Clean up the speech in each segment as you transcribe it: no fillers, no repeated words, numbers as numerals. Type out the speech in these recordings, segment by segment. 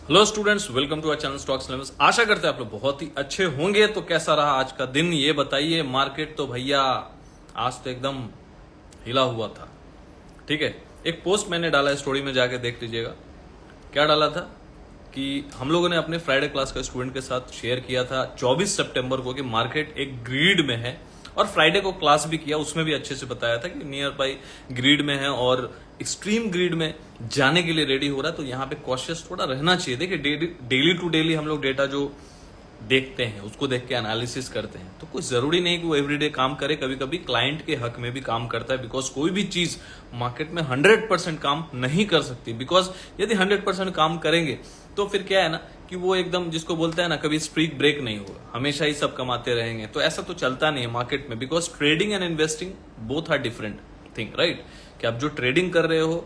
Hello students, welcome to our channel stocks levels. आशा करते हैं आप लोग बहुत ही अच्छे होंगे। तो कैसा रहा आज का दिन ये बताइए। मार्केट तो भैया आज तो एकदम हिला हुआ था। ठीक है, एक पोस्ट मैंने डाला है, स्टोरी में जाके देख लीजिएगा। क्या डाला था कि हम लोगों ने अपने फ्राइडे क्लास का स्टूडेंट के साथ शेयर किया था 24 सितंबर को कि मार्केट एक ग्रीड में है, और फ्राइडे को क्लास भी किया, उसमें भी अच्छे से बताया था कि नियर बाई ग्रीड में है और एक्सट्रीम ग्रीड में जाने के लिए रेडी हो रहा है। तो यहाँ पे कॉशियस थोड़ा रहना चाहिए। देखिए डेली टू डेली हम लोग डेटा जो देखते हैं उसको देख के एनालिसिस करते हैं, तो कुछ जरूरी नहीं कि वो एवरीडे काम करे, कभी कभी क्लाइंट के हक में भी काम करता है। बिकॉज कोई भी चीज मार्केट में 100% काम नहीं कर सकती। बिकॉज यदि 100% काम करेंगे तो फिर क्या है ना कि वो एकदम जिसको बोलते हैं ना, कभी स्ट्रीक ब्रेक नहीं होगा, हमेशा ही सब कमाते रहेंगे। तो ऐसा तो चलता नहीं है मार्केट में। Because trading and investing both are different thing, right. कि आप जो ट्रेडिंग कर रहे हो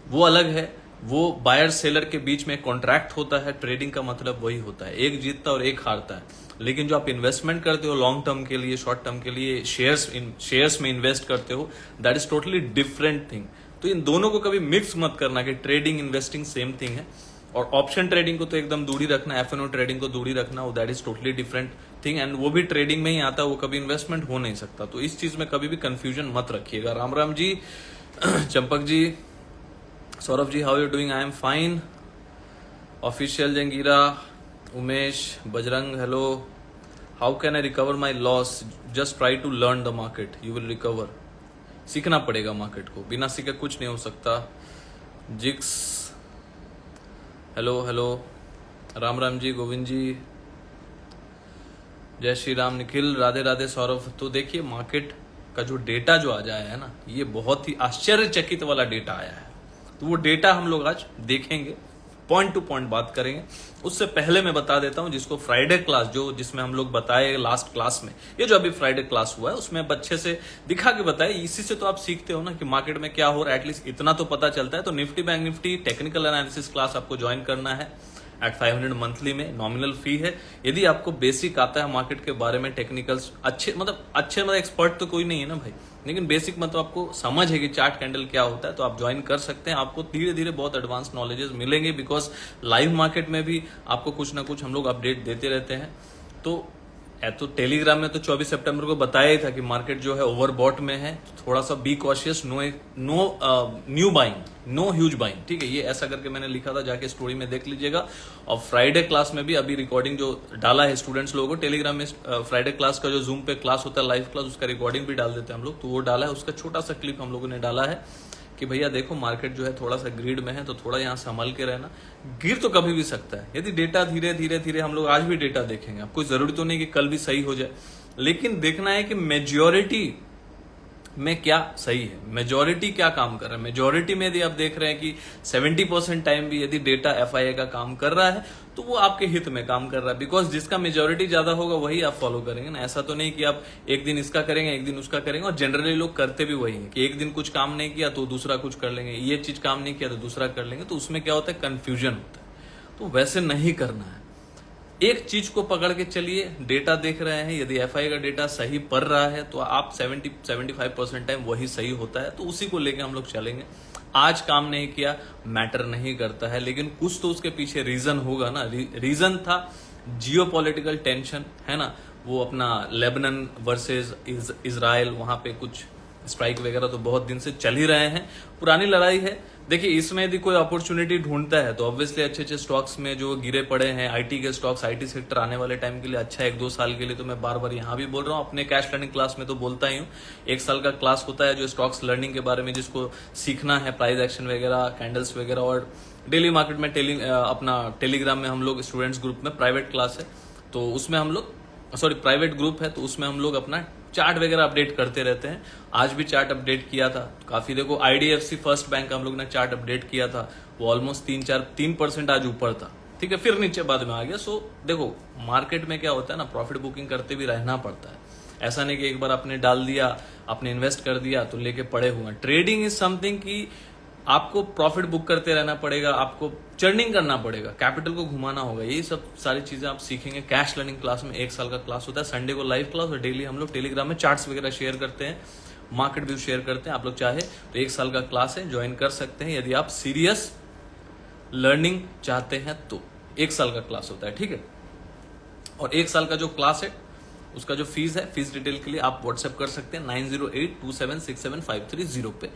वो अलग है, वो बायर सेलर के बीच में कॉन्ट्रैक्ट होता है। ट्रेडिंग का मतलब वही होता है, एक जीतता और एक हारता है। लेकिन जो आप इन्वेस्टमेंट करते हो लॉन्ग टर्म के लिए, शॉर्ट टर्म के लिए, शेयर्स में इन्वेस्ट करते हो, that is totally different thing. तो इन दोनों को कभी मिक्स मत करना कि ट्रेडिंग इन्वेस्टिंग सेम थिंग है। और ऑप्शन ट्रेडिंग को तो एकदम दूरी रखना, एफएनओ ट्रेडिंग को दूरी रखना, that is totally different thing. And वो भी ट्रेडिंग में ही आता है, वो कभी इन्वेस्टमेंट हो नहीं सकता। तो इस चीज में कभी भी कंफ्यूजन मत रखिएगा। Ram Ram ji, Champak ji, Saurabh ji, how you doing? I am fine. Official Jangira, Umesh, Bajrang, hello. How can I recover my loss? Just try to learn the market, you will recover. सीखना पड़ेगा मार्केट को, बिना सीखे कुछ नहीं हो सकता। जिक्स, हेलो हेलो। राम राम जी, गोविंद जी, जय श्री राम। निखिल, राधे राधे। सौरभ, तो देखिए मार्केट का जो डेटा जो आज आया है ना, ये बहुत ही आश्चर्यचकित वाला डेटा आया है। तो वो डेटा हम लोग आज देखेंगे, पॉइंट टू पॉइंट बात करेंगे। उससे पहले मैं बता देता हूं, जिसको फ्राइडे क्लास जिसमें हम लोग बताए लास्ट क्लास में, ये जो अभी फ्राइडे क्लास हुआ है उसमें अच्छे से दिखा के बताए। इसी से तो आप सीखते हो ना कि मार्केट में क्या हो रहा है, एटलीस्ट इतना तो पता चलता है। तो Nifty bank Nifty technical analysis class आपको ज्वाइन करना है एट 500 मंथली में, नॉमिनल फी है। यदि आपको बेसिक आता है मार्केट के बारे में, टेक्निकल्स अच्छे मतलब एक्सपर्ट तो कोई नहीं है ना भाई, लेकिन बेसिक मतलब आपको समझ है कि चार्ट कैंडल क्या होता है, तो आप ज्वाइन कर सकते हैं। आपको धीरे धीरे बहुत एडवांस नॉलेजेस मिलेंगे। बिकॉज लाइव मार्केट में भी आपको कुछ ना कुछ हम लोग अपडेट देते रहते हैं। तो टेलीग्राम में तो 24 सितंबर को बताया ही था कि मार्केट जो है ओवरबॉट में है, थोड़ा सा be cautious, no new buying, no huge buying. ठीक है, ये ऐसा करके मैंने लिखा था, जाके स्टोरी में देख लीजिएगा। और फ्राइडे क्लास में भी अभी रिकॉर्डिंग जो डाला है स्टूडेंट्स लोगों को टेलीग्राम में, फ्राइडे क्लास का जो जूम पे क्लास होता है लाइव क्लास, उसका रिकॉर्डिंग भी डाल देते हैं हम लोग। तो वो डाला है, उसका छोटा सा क्लिप हम लोगों ने डाला है कि भैया देखो मार्केट जो है थोड़ा सा ग्रीड में है, तो थोड़ा यहाँ संभल के रहना। गिर तो कभी भी सकता है। यदि डेटा धीरे धीरे धीरे, हम लोग आज भी डेटा देखेंगे, आपको जरूरी तो नहीं कि कल भी सही हो जाए, लेकिन देखना है कि मेजॉरिटी में क्या सही है, मेजॉरिटी क्या काम कर रहा है। मेजॉरिटी में यदि आप देख रहे हैं कि 70% टाइम भी यदि डेटा एफआईआई का काम कर रहा है, तो वो आपके हित में काम कर रहा है। बिकॉज जिसका मेजॉरिटी ज्यादा होगा वही आप फॉलो करेंगे ना। ऐसा तो नहीं कि आप एक दिन इसका करेंगे एक दिन उसका करेंगे। और जनरली लोग करते भी वही है कि एक दिन कुछ काम नहीं किया तो दूसरा कुछ कर लेंगे, ये चीज काम नहीं किया तो दूसरा कर लेंगे। तो उसमें क्या होता है, कंफ्यूजन होता है। तो वैसे नहीं करना है, एक चीज को पकड़ के चलिए। डेटा देख रहे हैं, यदि एफआई का डेटा सही पड़ रहा है तो आप 70-75% टाइम वही सही होता है, तो उसी को लेके हम लोग चलेंगे। आज काम नहीं किया मैटर नहीं करता है, लेकिन कुछ तो उसके पीछे रीजन होगा ना। रीजन था जियोपॉलिटिकल टेंशन, है ना, वो अपना लेबनान वर्सेस इजराइल, वहां पे कुछ स्ट्राइक वगैरह तो बहुत दिन से चल ही रहे हैं, पुरानी लड़ाई है। देखिए इसमें यदि कोई अपॉर्चुनिटी ढूंढता है तो ऑब्वियसली अच्छे अच्छे स्टॉक्स में जो गिरे पड़े हैं, आईटी के स्टॉक्स, आईटी सेक्टर आने वाले टाइम के लिए अच्छा है, 1-2 साल के लिए। तो मैं बार बार यहाँ भी बोल रहा हूँ, अपने कैश लर्निंग क्लास में तो बोलता ही हूँ। 1 साल का क्लास होता है जो स्टॉक्स लर्निंग के बारे में, जिसको सीखना है, प्राइस एक्शन वगैरह, कैंडल्स वगैरह। और डेली मार्केट में अपना टेलीग्राम में हम लोग स्टूडेंट्स ग्रुप में प्राइवेट क्लास है, तो उसमें हम लोग प्राइवेट ग्रुप है, तो उसमें हम लोग अपना चार्ट वगैरह अपडेट करते रहते हैं। आज भी चार्ट अपडेट किया था काफी। देखो आईडीएफसी फर्स्ट बैंक का हम लोग ने चार्ट अपडेट किया था, वो ऑलमोस्ट 3% आज ऊपर था। ठीक है, फिर नीचे बाद में आ गया। सो देखो मार्केट में क्या होता है ना, प्रॉफिट बुकिंग करते भी रहना पड़ता है। ऐसा नहीं कि एक बार आपने डाल दिया, आपने इन्वेस्ट कर दिया तो लेके पड़े हुए। ट्रेडिंग इज समथिंग कि आपको प्रॉफिट बुक करते रहना पड़ेगा, आपको चर्निंग करना पड़ेगा, कैपिटल को घुमाना होगा। यही सब सारी चीजें आप सीखेंगे कैश लर्निंग क्लास में। 1 साल का क्लास होता है, संडे को लाइव क्लास, और डेली हम लोग टेलीग्राम में चार्ट्स वगैरह शेयर करते हैं, मार्केट व्यू शेयर करते हैं। आप लोग चाहे तो 1 साल का क्लास है, ज्वाइन कर सकते हैं यदि आप सीरियस लर्निंग चाहते हैं तो। 1 साल का क्लास होता है, ठीक है। और 1 साल का जो क्लास है उसका जो फीस है, फीस डिटेल के लिए आप व्हाट्सएप कर सकते हैं 9082767530 पे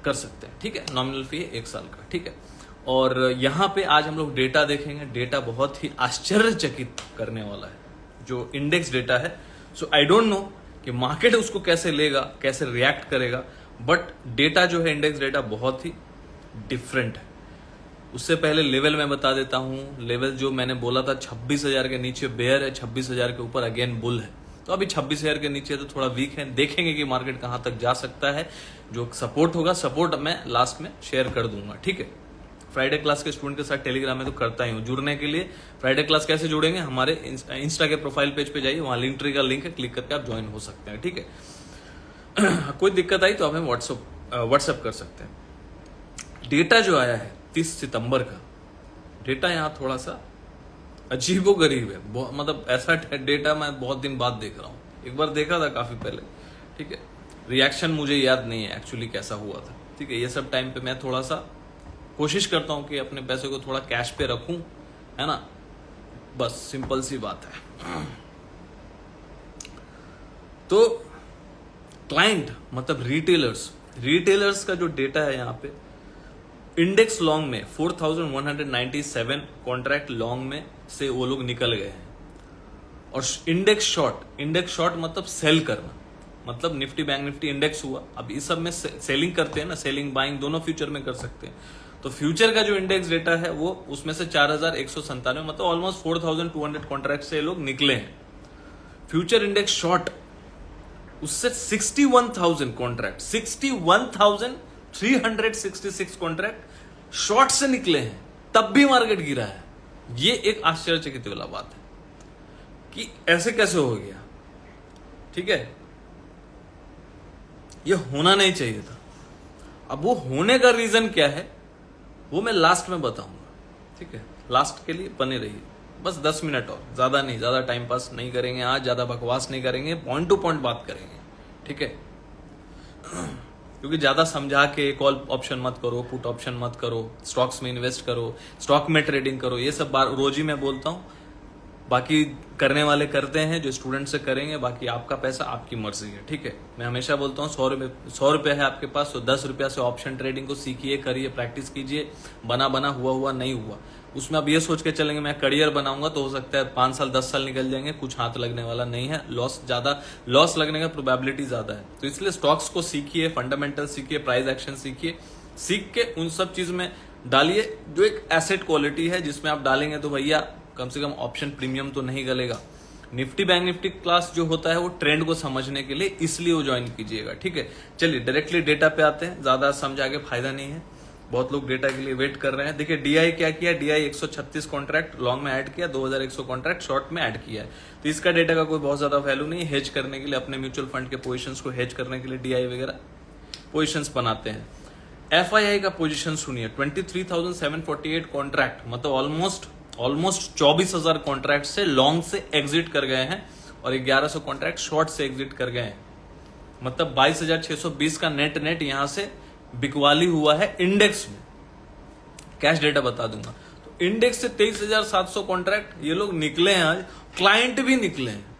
कर सकते हैं, ठीक है। नॉमिनल फी है 1 साल का, ठीक है। और यहाँ पे आज हम लोग डेटा देखेंगे। डेटा बहुत ही आश्चर्यचकित करने वाला है, जो इंडेक्स डेटा है। सो आई डोंट नो कि मार्केट उसको कैसे लेगा, कैसे रिएक्ट करेगा, बट डेटा जो है इंडेक्स डेटा बहुत ही डिफरेंट है। उससे पहले लेवल मैं बता देता हूं। लेवल जो मैंने बोला था 26,000 के नीचे बेयर है, 26,000 के ऊपर अगेन बुल है। तो अभी 26,000 के नीचे तो थोड़ा वीक है, देखेंगे कि मार्केट कहां तक जा सकता है। जो सपोर्ट होगा, सपोर्ट मैं लास्ट में शेयर कर दूंगा, ठीक है। फ्राइडे क्लास के स्टूडेंट के साथ टेलीग्राम में तो करता ही हूं। जुड़ने के लिए फ्राइडे क्लास कैसे जुड़ेंगे, हमारे इंस्टा के प्रोफाइल पेज पे जाइए, वहां लिंक ट्री का लिंक है, क्लिक करके आप ज्वाइन हो सकते हैं, ठीक है। कोई दिक्कत आई तो आप हमें व्हाट्सएप कर सकते हैं। डेटा जो आया है 30 सितंबर का डेटा, यहां थोड़ा सा अजीबो गरीब है। मतलब ऐसा डेटा मैं बहुत दिन बाद देख रहा हूं। एक बार देखा था काफी पहले, ठीक है। रिएक्शन मुझे याद नहीं है एक्चुअली कैसा हुआ था, ठीक है। ये सब टाइम पे मैं थोड़ा सा कोशिश करता हूं कि अपने पैसे को थोड़ा कैश पे रखूं, है ना। बस सिंपल सी बात है। तो क्लाइंट मतलब रिटेलर्स का जो डेटा है यहाँ पे, इंडेक्स लॉन्ग में 4197 कॉन्ट्रैक्ट लॉन्ग में से वो लोग निकल गए हैं। और इंडेक्स शॉर्ट मतलब सेल करना, मतलब निफ्टी बैंक निफ्टी इंडेक्स हुआ। अब इस सब में सेलिंग करते हैं ना, सेलिंग बाइंग दोनों फ्यूचर में कर सकते हैं। तो फ्यूचर का जो इंडेक्स डेटा है वो उसमें से 4197 मतलब ऑलमोस्ट 4200 कॉन्ट्रैक्ट से लोग निकले हैं। फ्यूचर इंडेक्स शॉर्ट उससे 61,000 कॉन्ट्रैक्ट, 61,366 कॉन्ट्रैक्ट शॉर्ट से निकले हैं, तब भी मार्केट गिरा है। ये एक आश्चर्यचकित वाला बात है कि ऐसे कैसे हो गया, ठीक है। ये होना नहीं चाहिए था। अब वो होने का रीजन क्या है वो मैं लास्ट में बताऊंगा, ठीक है। लास्ट के लिए बने रहिए, बस 10 मिनट और, ज्यादा नहीं, ज्यादा टाइम पास नहीं करेंगे आज, ज्यादा बकवास नहीं करेंगे, पॉइंट टू पॉइंट बात करेंगे, ठीक है। क्योंकि ज्यादा समझा के कॉल ऑप्शन मत करो, पुट ऑप्शन मत करो, स्टॉक्स में इन्वेस्ट करो, स्टॉक में ट्रेडिंग करो, ये सब बार रोज ही मैं बोलता हूं। बाकी करने वाले करते हैं, जो स्टूडेंट से करेंगे, बाकी आपका पैसा आपकी मर्जी है, ठीक है। मैं हमेशा बोलता हूँ 100 रुपए है आपके पास तो 10 रुपया से ऑप्शन ट्रेडिंग को सीखिए, करिए, प्रैक्टिस कीजिए। बना हुआ नहीं हुआ उसमें अब ये सोच के चलेंगे मैं करियर बनाऊंगा तो हो सकता है 5 साल 10 साल निकल जाएंगे, कुछ हाथ लगने वाला नहीं है। लॉस लगने का प्रोबेबिलिटी ज्यादा है। तो इसलिए स्टॉक्स को सीखिए, फंडामेंटल सीखिए, प्राइस एक्शन सीखिए, सीख के उन सब चीज में डालिए जो एक एसेट क्वालिटी है, जिसमें आप डालेंगे तो भैया कम से कम ऑप्शन प्रीमियम तो नहीं गलेगा। निफ्टी बैंक निफ्टी क्लास जो होता है वो ट्रेंड को समझने के लिए, इसलिए वो ज्वाइन कीजिएगा, ठीक है। चलिए डायरेक्टली डेटा पे आते हैं, ज्यादा समझा के फायदा नहीं है, बहुत लोग डेटा के लिए वेट कर रहे हैं। देखिए डीआई क्या किया, डीआई 136 कॉन्ट्रैक्ट लॉन्ग में ऐड किया, 2100 कॉन्ट्रैक्ट शॉर्ट में ऐड किया है। तो इसका डेटा का कोई बहुत ज्यादा वैल्यू नहीं है। हेज करने के लिए, अपने म्यूचुअल फंड के पोजीशंस को हेज करने के लिए डीआई वगैरह पोजीशंस बनाते हैं। एफआईआई का पोजीशन सुनिए, 23,748 कॉन्ट्रैक्ट मतलब ऑलमोस्ट 24,000 कॉन्ट्रैक्ट से लॉन्ग से एग्जिट कर गए हैं और 1100 कॉन्ट्रैक्ट शॉर्ट से एग्जिट कर गए हैं। मतलब 22,620 का नेट यहां से बिकवाली हुआ है इंडेक्स में। कैश डेटा बता दूंगा। तो इंडेक्स से 23,700 कॉन्ट्रैक्ट ये लोग निकले हैं आज, क्लाइंट भी निकले हैं।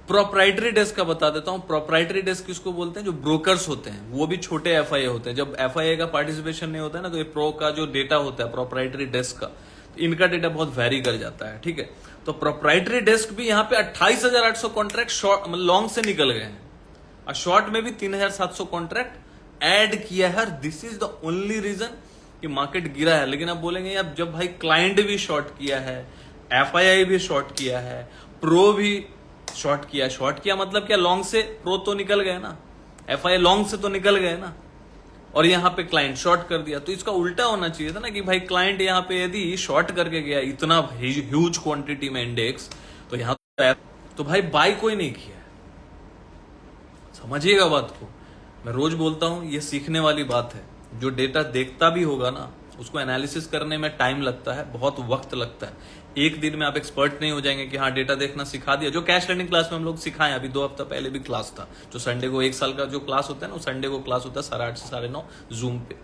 प्रोप्राइटरी डेस्क का बता देता हूं। प्रोप्राइटरी डेस्क किसको बोलते हैं? जो ब्रोकर्स होते हैं, वो भी छोटे एफआईए होते हैं। जब एफआईए का पार्टिसिपेशन नहीं होता है ना, तो ये प्रो का जो डेटा होता है प्रोप्राइटरी डेस्क का, इनका डेटा बहुत वेरी कर जाता है, ठीक है। तो प्रोप्राइटरी डेस्क भी यहाँ पे 28,800 कॉन्ट्रैक्ट शॉर्ट लॉन्ग से निकल गए हैं और शॉर्ट में भी 3,700 कॉन्ट्रैक्ट ऐड किया है। This is the only reason कि मार्केट गिरा है। लेकिन आप बोलेंगे अब जब भाई क्लाइंट भी शॉर्ट किया है, एफआईआई भी शॉर्ट किया है, प्रो भी शॉर्ट किया मतलब क्या? लॉन्ग से प्रो तो निकल गए ना, एफआईआई लॉन्ग से तो निकल गए ना, और यहां पे क्लाइंट शॉर्ट कर दिया। तो इसका उल्टा होना चाहिए था ना कि भाई क्लाइंट यहां पे यदि शॉर्ट करके गया इतना ह्यूज क्वांटिटी में इंडेक्स, तो यहां तो भाई बाय कोई नहीं किया। समझिएगा बात को। मैं रोज बोलता हूं, ये सीखने वाली बात है। जो डेटा देखता भी होगा ना, उसको एनालिसिस करने में टाइम लगता है, बहुत वक्त लगता है। एक दिन में आप एक्सपर्ट नहीं हो जाएंगे कि हाँ डेटा देखना सिखा दिया। जो कैश लर्निंग क्लास में हम लोग सिखाएं, अभी 2 हफ्ता पहले भी क्लास था, जो संडे को 1 साल का जो क्लास होता है ना, वो संडे को क्लास होता है 8:30 से 9:30 जूम पे।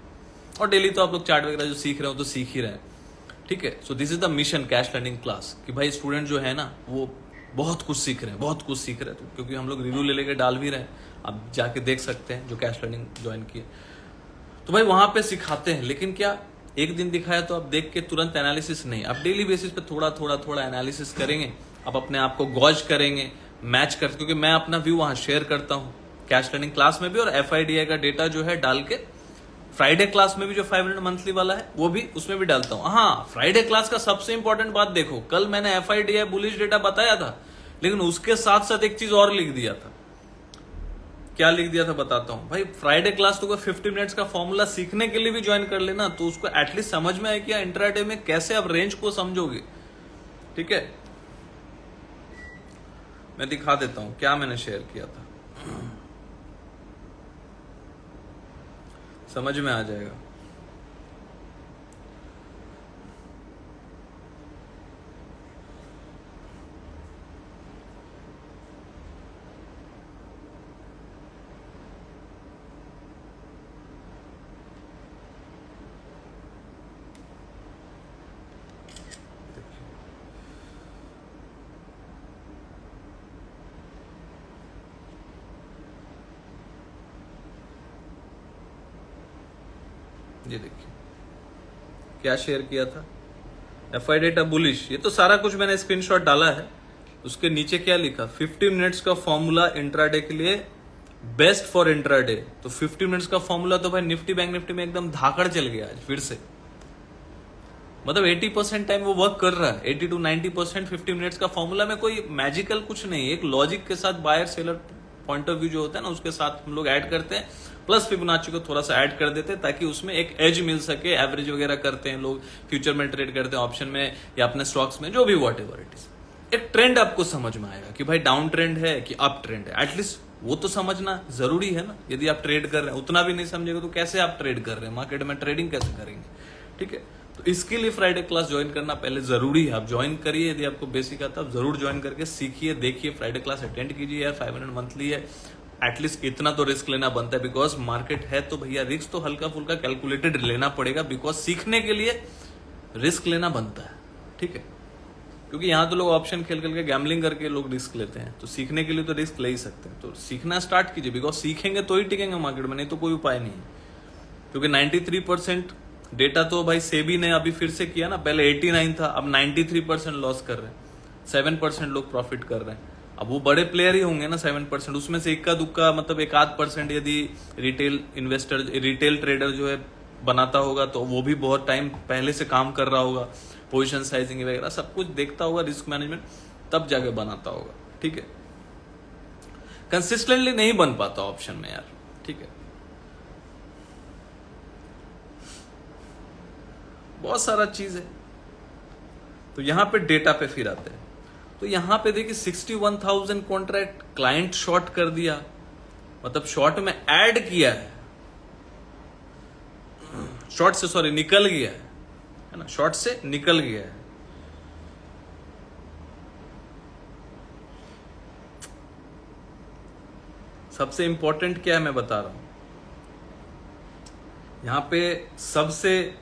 और डेली तो आप लोग चार्ट वगैरह जो सीख रहे हो तो सीख ही रहे हैं। ठीक है। So this is the mission cash learning class, कि भाई स्टूडेंट जो है ना वो बहुत कुछ सीख रहे हैं, बहुत कुछ सीख रहे हैं। तो क्योंकि हम लोग रिव्यू ले लेके डाल भी रहे हैं, आप जाके देख सकते हैं जो कैश लर्निंग ज्वाइन किए। तो भाई वहां पे सिखाते हैं, लेकिन क्या एक दिन दिखाया तो आप देख के तुरंत एनालिसिस नहीं, आप डेली बेसिस पे थोड़ा थोड़ा थोड़ा एनालिसिस करेंगे, आप अपने आप को गॉज करेंगे, मैच कर, क्योंकि मैं अपना व्यू वहां शेयर करता हूं कैश लर्निंग क्लास में भी, और FIDI का डेटा जो है डाल के फ्राइडे क्लास में भी जो 500 मंथली वाला है वो भी उसमें भी डालता हूं। हाँ, फ्राइडे क्लास का सबसे इंपॉर्टेंट बात देखो, कल मैंने FIDI बुलिश डेटा बताया था, लेकिन उसके साथ साथ एक चीज और लिख दिया था। क्या लिख दिया था बताता हूं भाई। फ्राइडे क्लास तो कोई 50 मिनट्स का फॉर्मूला सीखने के लिए भी ज्वाइन कर लेना, तो उसको एटलीस्ट समझ में आए कि इंट्राडे में कैसे आप रेंज को समझोगे। ठीक है, मैं दिखा देता हूं क्या मैंने शेयर किया था, समझ में आ जाएगा। ये देखिए क्या शेयर किया था, FI डेटा बुलिश, ये तो सारा कुछ मैंने स्क्रीनशॉट डाला है। उसके नीचे क्या लिखा, 50 मिनट्स का फॉर्मूला इंट्राडे के लिए बेस्ट फॉर इंट्राडे। तो 50 मिनट्स का फॉर्मूला तो भाई निफ्टी बैंक निफ्टी में एकदम धाकड़ चल गया आज फिर से, मतलब 80% टाइम वो वर्क कर रहा है, 80 to 90%। 50 मिनट्स का फॉर्मूला में कोई मैजिकल कुछ नहीं, एक लॉजिक के साथ buyer seller point of view जो होता है ना उसके साथ हम लोग ऐड करते हैं, प्लस फिबोनाची को थोड़ा सा ऐड कर देते हैं ताकि उसमें एक एज मिल सके। एवरेज वगैरह करते हैं लोग, फ्यूचर में ट्रेड करते हैं, ऑप्शन में या अपने स्टॉक्स में, जो भी वॉट एवर इट इज। एक ट्रेंड आपको समझ में आएगा कि भाई डाउन ट्रेंड है कि अप ट्रेंड है, एटलीस्ट वो तो समझना जरूरी है ना। यदि आप ट्रेड कर रहे हैं उतना भी नहीं समझेगा तो कैसे आप ट्रेड कर रहे हैं, मार्केट में ट्रेडिंग कैसे करेंगे। ठीक है, तो इसके लिए फ्राइडे क्लास ज्वाइन करना पहले जरूरी है। आप ज्वाइन करिए, यदि आपको बेसिक आता है जरूर ज्वाइन करके सीखिए, देखिए, फ्राइडे क्लास अटेंड कीजिए यार। 500 मंथली है, एटलीस्ट इतना तो रिस्क लेना बनता है, बिकॉज मार्केट है तो भैया रिस्क तो हल्का फुल्का कैलकुलेटेड लेना पड़ेगा, बिकॉज सीखने के लिए रिस्क लेना बनता है। ठीक है, क्योंकि यहां तो लोग ऑप्शन खेल खेल के गैम्बलिंग करके लोग रिस्क लेते हैं, तो सीखने के लिए तो रिस्क ले ही सकते हैं। तो सीखना स्टार्ट कीजिए, बिकॉज सीखेंगे तो ही टिकेंगे मार्केट में, नहीं तो कोई उपाय नहीं है। क्योंकि 93% डेटा तो भाई सेबी ने अभी फिर से किया ना, पहले 89 था, अब 93% लॉस कर रहे हैं, 7% लोग प्रॉफिट कर रहे हैं। अब वो बड़े प्लेयर ही होंगे ना 7%, उसमें से इक्का दुक्का मतलब 1-8% यदि रिटेल इन्वेस्टर, रिटेल ट्रेडर जो है बनाता होगा तो वो भी बहुत टाइम पहले से काम कर रहा होगा, पोजीशन साइजिंग वगैरह सब कुछ देखता होगा, रिस्क मैनेजमेंट, तब जाके बनाता होगा। ठीक है, कंसिस्टेंटली नहीं बन पाता ऑप्शन में यार। ठीक है, बहुत सारा चीज है। तो यहां पे डेटा पे फिर आते हैं, तो यहां पे देखिए 61,000 कॉन्ट्रैक्ट क्लाइंट शॉर्ट कर दिया, मतलब शॉर्ट में ऐड किया है, शॉर्ट से सॉरी निकल गया है ना, शॉर्ट से निकल गया है। सबसे इंपॉर्टेंट क्या है मैं बता रहा हूं, यहां पे सबसे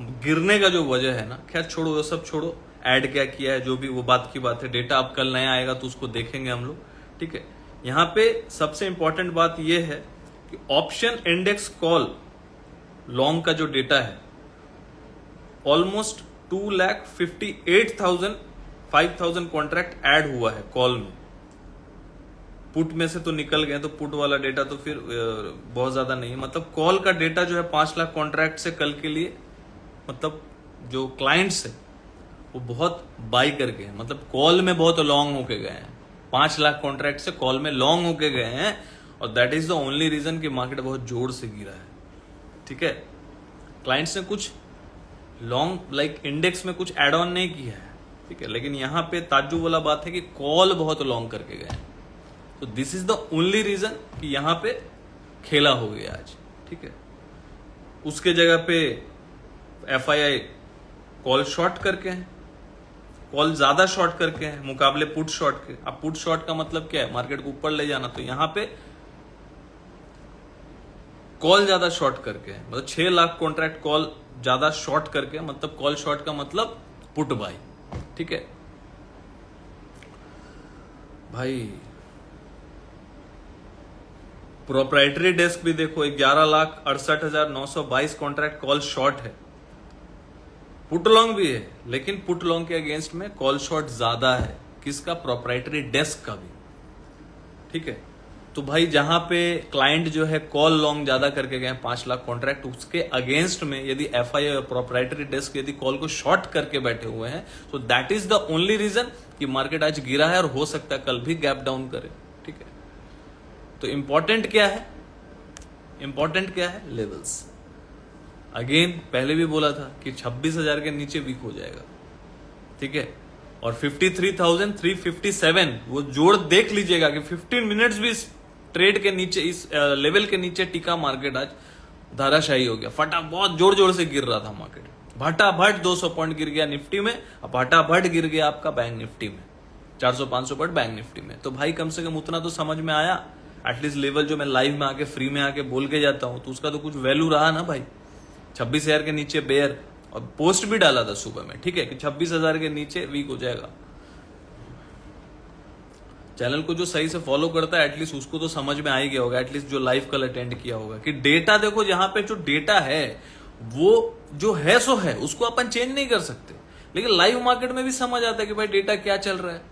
गिरने का जो वजह है ना, खैर छोड़ो वो सब छोड़ो, ऐड क्या किया है जो भी वो बात की बात है, डेटा अब कल नया आएगा तो उसको देखेंगे हम लोग। ठीक है, यहां पे सबसे इंपॉर्टेंट बात ये है कि ऑप्शन इंडेक्स कॉल लॉन्ग का जो डेटा है ऑलमोस्ट 2,58,000 कॉन्ट्रैक्ट ऐड हुआ है कॉल में। पुट में से तो निकल गए, तो पुट वाला डेटा तो फिर बहुत ज्यादा नहीं है, मतलब कॉल का डेटा जो है 5 लाख कॉन्ट्रैक्ट से कल के लिए, मतलब जो क्लाइंट्स है वो बहुत बाई करके हैं, मतलब कॉल में बहुत लॉन्ग होके गए हैं, 5 लाख कॉन्ट्रैक्ट से कॉल में लॉन्ग होके गए हैं, और that is the only reason कि मार्केट बहुत जोर से गिरा है। ठीक है, क्लाइंट्स ने कुछ लॉन्ग लाइक इंडेक्स में कुछ एड ऑन नहीं किया है। ठीक है, लेकिन यहां पे ताज्जुब वाला बात है कि कॉल बहुत लॉन्ग करके गए हैं, तो this is the only reason कि यहां पे खेला हो गया आज। ठीक है, उसके जगह पे FII कॉल शॉर्ट करके हैं, कॉल ज्यादा शॉर्ट करके हैं मुकाबले पुट शॉर्ट के। अब पुट शॉर्ट का मतलब क्या है, मार्केट को ऊपर ले जाना, तो यहां पे कॉल ज्यादा शॉर्ट करके है, मतलब 6 लाख कॉन्ट्रैक्ट कॉल ज्यादा शॉर्ट करके, मतलब कॉल शॉर्ट का मतलब पुट बाय, ठीक है भाई। प्रोप्राइटरी डेस्क भी देखो 11,68,922 कॉन्ट्रैक्ट कॉल शॉर्ट है, पुट लॉन्ग भी है, लेकिन पुट लॉन्ग के अगेंस्ट में कॉल शॉर्ट ज्यादा है, किसका? प्रोप्राइटरी डेस्क का भी, ठीक है। तो भाई जहां पे क्लाइंट जो है कॉल लॉन्ग ज्यादा करके गए 5 लाख कॉन्ट्रैक्ट, उसके अगेंस्ट में यदि एफआई और प्रोप्राइटरी डेस्क यदि कॉल को शॉर्ट करके बैठे हुए हैं, तो that is the only reason कि मार्केट आज गिरा है और हो सकता है कल भी गैप डाउन करे, ठीक है। तो इंपॉर्टेंट क्या है? इंपॉर्टेंट क्या है? लेवल्स। अगेन पहले भी बोला था कि 26,000 के नीचे वीक हो जाएगा, ठीक है। और 53,357 वो जोड़ देख लीजिएगा कि 15 मिनट्स भी इस ट्रेड के नीचे, इस लेवल के नीचे टिका मार्केट, आज धाराशाही हो गया, फटा, बहुत जोर जोर से गिर रहा था मार्केट, भटाभट 200 पॉइंट गिर गया निफ्टी में, और भटाभट गिर गया आपका बैंक निफ्टी में, 400-500 पॉइंट बैंक निफ्टी में। तो भाई कम से कम उतना तो समझ में आया, एटलीस्ट लेवल जो मैं लाइव में आके फ्री में आके बोल के जाता हूं, तो उसका तो कुछ वैल्यू रहा ना भाई। 26,000 के नीचे बेयर, और पोस्ट भी डाला था सुबह में, ठीक है, कि 26,000 के नीचे वीक हो जाएगा। चैनल को जो सही से फॉलो करता है एटलीस्ट उसको तो समझ में आ ही गया होगा, एटलीस्ट जो लाइव कल अटेंड किया होगा, कि डेटा देखो, जहां पे जो डेटा है वो जो है सो है, उसको अपन चेंज नहीं कर सकते, लेकिन लाइव मार्केट में भी समझ आता है कि भाई डेटा क्या चल रहा है।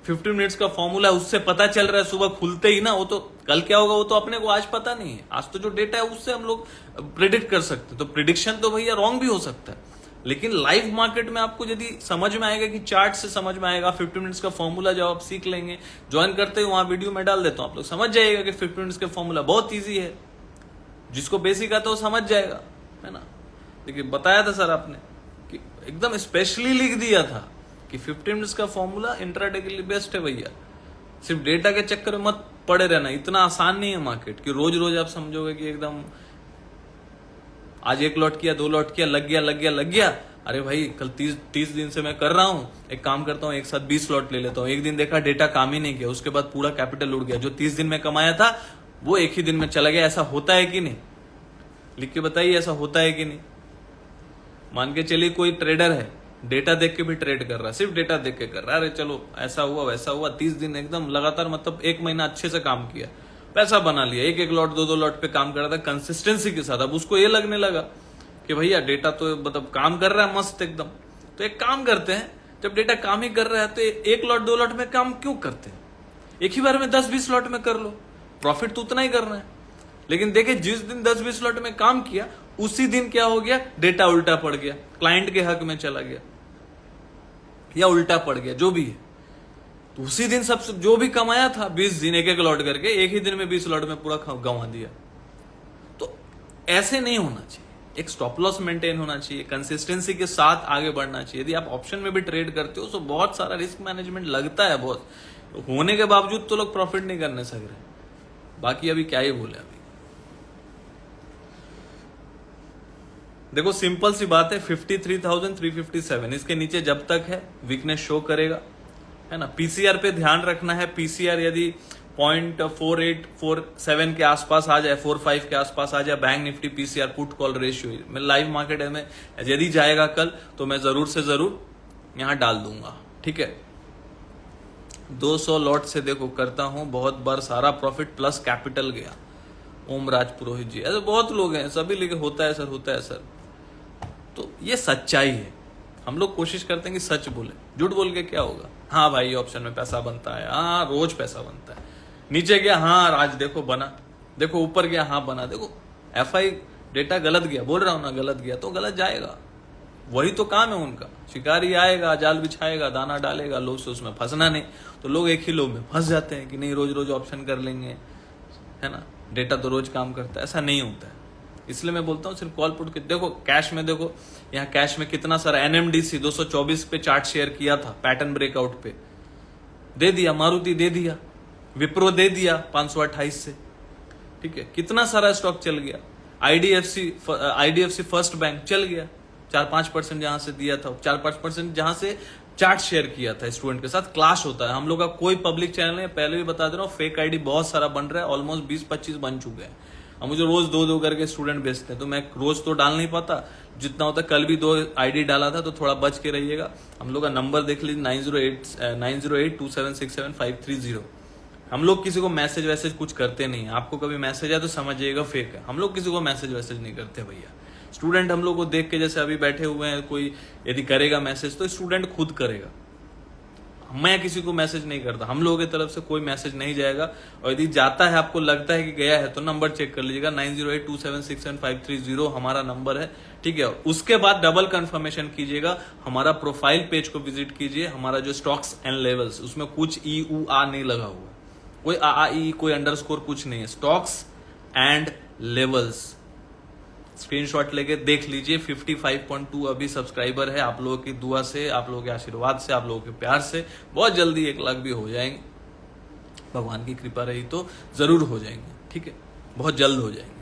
15 मिनट्स का फॉर्मूला है, उससे पता चल रहा है सुबह खुलते ही ना, वो तो कल क्या होगा वो तो अपने को आज पता नहीं है, आज तो जो डेटा है उससे हम लोग प्रिडिक्ट कर सकते हैं। तो प्रिडिक्शन तो भैया रॉन्ग भी हो सकता है, लेकिन लाइव मार्केट में आपको यदि समझ में आएगा कि चार्ट से समझ में आएगा, 15 मिनट्स का फॉर्मूला जब आप सीख लेंगे, ज्वाइन करते ही वहां वीडियो में डाल देता हूं, आप लोग समझ जाइएगा कि 15 मिनट्स का फॉर्मूला बहुत ईजी है, जिसको बेसिक आता है वो समझ जाएगा, है ना। देखिए बताया था सर आपने कि एकदम स्पेशली लिख दिया था कि 15 मिनट्स का फॉर्मूला इंट्राडे के लिए बेस्ट है भैया, सिर्फ डेटा के चक्कर में मत पड़े रहना, इतना आसान नहीं है मार्केट कि रोज रोज आप समझोगे कि एकदम आज 1 लॉट किया, 2 लॉट किया, लग गया। अरे भाई कल 30 दिन से मैं कर रहा हूं, एक काम करता हूं, एक साथ 20 लॉट ले लेता हूं, एक दिन देखा डेटा काम ही नहीं किया, उसके बाद पूरा कैपिटल उड़ गया, जो 30 दिन में कमाया था वो एक ही दिन में चला गया। ऐसा होता है कि नहीं? लिख के बताइए, ऐसा होता है कि नहीं? मान के चलिए कोई ट्रेडर है, डेटा देख के भी ट्रेड कर रहा है, सिर्फ डेटा देख के कर रहा है, अरे चलो ऐसा हुआ वैसा हुआ, 30 दिन एकदम लगातार, मतलब 1 महीना अच्छे से काम किया, पैसा बना लिया, एक लॉट 2 लॉट पे काम कर रहा था कंसिस्टेंसी के साथ। अब उसको ये लगने लगा कि भैया डेटा तो मतलब काम कर रहा है मस्त एकदम, तो एक काम करते हैं, जब डेटा काम ही कर रहा है तो 1 लॉट 2 लॉट में काम क्यों करते हैं, एक ही बार में 10-20 लॉट में कर लो, प्रॉफिट तो उतना ही करना है। लेकिन देखिए जिस दिन 10-20 लॉट में काम किया उसी दिन क्या हो गया, डेटा उल्टा पड़ गया, क्लाइंट के हक में चला गया या उल्टा पड़ गया, जो भी है। तो उसी दिन सब जो भी कमाया था 20 दिन एक लॉट करके, एक ही दिन में 20 लॉट में पूरा गंवा दिया। तो ऐसे नहीं होना चाहिए, एक स्टॉप लॉस मेंटेन होना चाहिए, कंसिस्टेंसी के साथ आगे बढ़ना चाहिए। यदि आप ऑप्शन में भी ट्रेड करते हो तो बहुत सारा रिस्क मैनेजमेंट लगता है, बहुत होने के बावजूद तो लोग प्रॉफिट नहीं करने सक रहे। बाकी अभी क्या ही बोले, अभी देखो सिंपल सी बात है, 53,357 इसके नीचे जब तक है वीकनेस शो करेगा, है ना। पीसीआर पे ध्यान रखना है, पीसीआर यदि 0.4847 के आसपास आ जाए, 45 के आसपास आ जाए, bank Nifty PCR put call ratio, मैं लाइव मार्केट में यदि जाएगा कल तो मैं जरूर से जरूर यहां डाल दूंगा, ठीक है। 200 लॉट से देखो करता हूं, बहुत बार सारा प्रॉफिट प्लस कैपिटल गया। ओम राज पुरोहित जी, ऐसे बहुत लोग हैं, सभी लिखे होता है सर, होता है सर। तो ये सच्चाई है, हम लोग कोशिश करते हैं कि सच बोले, झूठ बोल के क्या होगा। हाँ भाई ऑप्शन में पैसा बनता है, हाँ रोज पैसा बनता है, नीचे गया हाँ आज देखो बना, देखो ऊपर गया हाँ बना, देखो एफआई डेटा गलत गया, बोल रहा हूं ना, गलत गया तो गलत जाएगा, वही तो काम है उनका। शिकारी आएगा, जाल बिछाएगा, दाना डालेगा, लोग से उसमें फंसना नहीं, तो लोग एक ही लोग में फंस जाते हैं कि नहीं रोज रोज ऑप्शन कर लेंगे, है ना, डेटा तो रोज काम करता है, ऐसा नहीं होता है। इसलिए मैं बोलता हूँ सिर्फ कॉल पुट के देखो। कैश में देखो, यहाँ कैश में कितना सारा एनएमडीसी 224 पे चार्ट शेयर किया था, पैटर्न ब्रेकआउट पे दे दिया, मारुति दे दिया, विप्रो दे दिया 528 से, ठीक है, कितना सारा स्टॉक चल गया। आईडीएफसी फर्स्ट बैंक चल गया, 4-5% जहां से दिया था, 4-5% जहां से चार्ट शेयर किया था स्टूडेंट के साथ। क्लाश होता है, हम लोग का कोई पब्लिक चैनल है, पहले भी बता दे रहा हूँ, फेक आईडी बहुत सारा बन रहा है, ऑलमोस्ट 20-25 बन चुके हैं। अब मुझे रोज 2-2 करके स्टूडेंट भेजते हैं, तो मैं रोज तो डाल नहीं पाता जितना होता। कल भी 2 आईडी डाला था, तो थोड़ा बच के रहिएगा। हम लोग का नंबर देख लीजिए 9082775330। हम लोग किसी को मैसेज वैसेज कुछ करते नहीं है। आपको कभी मैसेज आया तो समझिएगा फेक है। हम लोग किसी को मैसेज वैसेज नहीं करते भैया। स्टूडेंट हम लोग को देख के, जैसे अभी बैठे हुए हैं, कोई यदि करेगा मैसेज तो स्टूडेंट खुद करेगा। मैं किसी को मैसेज नहीं करता, हम लोगों की तरफ से कोई मैसेज नहीं जाएगा। और यदि जाता है, आपको लगता है कि गया है, तो नंबर चेक कर लीजिएगा 9082767530 हमारा नंबर है, ठीक है। उसके बाद डबल कंफर्मेशन कीजिएगा, हमारा प्रोफाइल पेज को विजिट कीजिए। हमारा जो स्टॉक्स एंड लेवल्स, उसमें कुछ ई उ आ नहीं लगा हुआ, कोई आ ई कोई अंडरस्कोर कुछ नहीं है। स्टॉक्स एंड लेवल्स स्क्रीनशॉट लेके देख लीजिए। 55.2 अभी सब्सक्राइबर है। आप लोगों की दुआ से, आप लोगों के आशीर्वाद से, आप लोगों के प्यार से बहुत जल्दी 1 लाख भी हो जाएंगे। भगवान की कृपा रही तो जरूर हो जाएंगे, ठीक है, बहुत जल्द हो जाएंगे।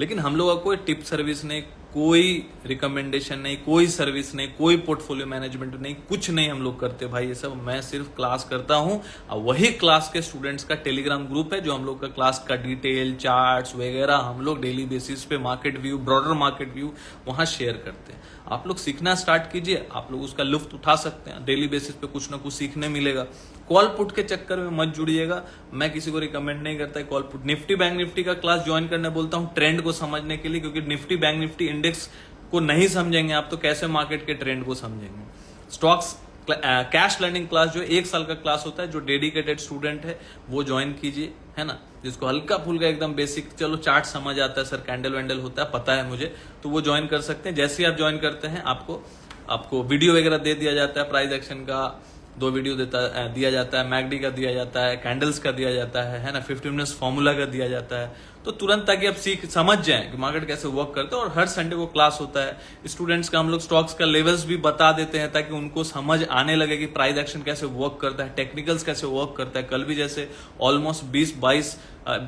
लेकिन हम लोगों का कोई टिप सर्विस नहीं, कोई रिकमेंडेशन नहीं, कोई सर्विस नहीं, कोई पोर्टफोलियो मैनेजमेंट नहीं, कुछ नहीं हम लोग करते भाई ये सब। मैं सिर्फ क्लास करता हूं, और वही क्लास के स्टूडेंट्स का टेलीग्राम ग्रुप है, जो हम लोग का क्लास का डिटेल, चार्ट्स वगैरह हम लोग डेली बेसिस पे market view, broader market view वहां शेयर करते हैं। आप लोग सीखना स्टार्ट कीजिए, आप लोग उसका लुफ्त उठा सकते हैं। डेली बेसिस पे कुछ ना कुछ सीखने मिलेगा। कॉल पुट के चक्कर में मत जुड़िएगा, मैं किसी को रिकमेंड नहीं करता है call put. Nifty bank Nifty का क्लास ज्वाइन करने बोलता हूं ट्रेंड को समझने के लिए, क्योंकि निफ्टी बैंक निफ्टी इंडेक्स को नहीं समझेंगे आप तो कैसे मार्केट के ट्रेंड को समझेंगे। स्टॉक्स कैश लर्निंग क्लास जो 1 साल का क्लास होता है, जो डेडिकेटेड स्टूडेंट है वो ज्वाइन कीजिए, है ना, जिसको हल्का फुल्का एकदम बेसिक, चलो चार्ट समझ आता है सर, कैंडल वैंडल होता है, पता है मुझे, तो वो ज्वाइन कर सकते हैं। जैसे ही आप ज्वाइन करते हैं, आपको वीडियो वगैरह दे दिया जाता है, प्राइस एक्शन का 2 वीडियो दिया जाता है, मैगडी का दिया जाता है, कैंडल्स का दिया जाता है ना, 15 मिनट्स फॉर्मूला का दिया जाता है। तो तुरंत ताकि आप समझ जाएं कि मार्केट कैसे वर्क करता है। और हर संडे को क्लास होता है। स्टूडेंट्स का हम लोग स्टॉक्स का लेवल्स भी बता देते हैं, ताकि उनको समझ आने लगे कि प्राइस एक्शन कैसे वर्क करता है, टेक्निकल्स कैसे वर्क करता है। कल भी जैसे ऑलमोस्ट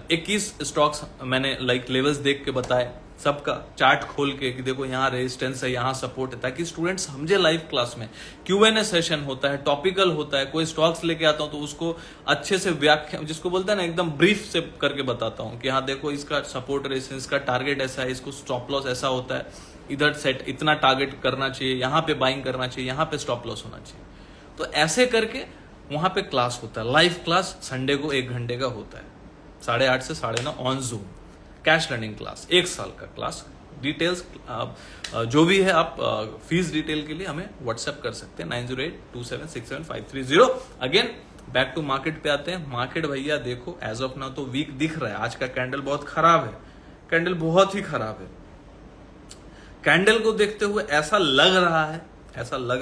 21 स्टॉक्स मैंने लेवल्स देख के बताए, सबका चार्ट खोल के कि देखो यहाँ रेजिस्टेंस है, यहाँ सपोर्ट है, ताकि स्टूडेंट समझे। लाइव क्लास में Q&A सेशन होता है, टॉपिकल होता है। कोई स्टॉक्स लेके आता हूं तो उसको अच्छे से व्याख्या, जिसको बोलते हैं ना, एकदम ब्रीफ से करके बताता हूं कि हाँ देखो इसका सपोर्ट रेजिस्टेंस का टारगेट ऐसा है, इसको स्टॉप लॉस ऐसा होता है, इधर सेट इतना टारगेट करना चाहिए, यहाँ पे बाइंग करना चाहिए, यहाँ पे स्टॉप लॉस होना चाहिए। तो ऐसे करके वहां पे क्लास होता है। लाइव क्लास संडे को 1 घंटे का होता है, 8:30 से 9:30 on zoom. Cash learning class 1 साल का क्लास। डिटेल्स जो भी है, आप फीस डिटेल के लिए हमें व्हाट्सएप कर सकते हैं 9082767530। अगेन बैक टू मार्केट पे आते हैं। मार्केट भैया देखो एज ऑफ नाउ तो वीक दिख रहा है। आज का कैंडल बहुत खराब है, कैंडल बहुत ही खराब है। कैंडल को देखते हुए ऐसा लग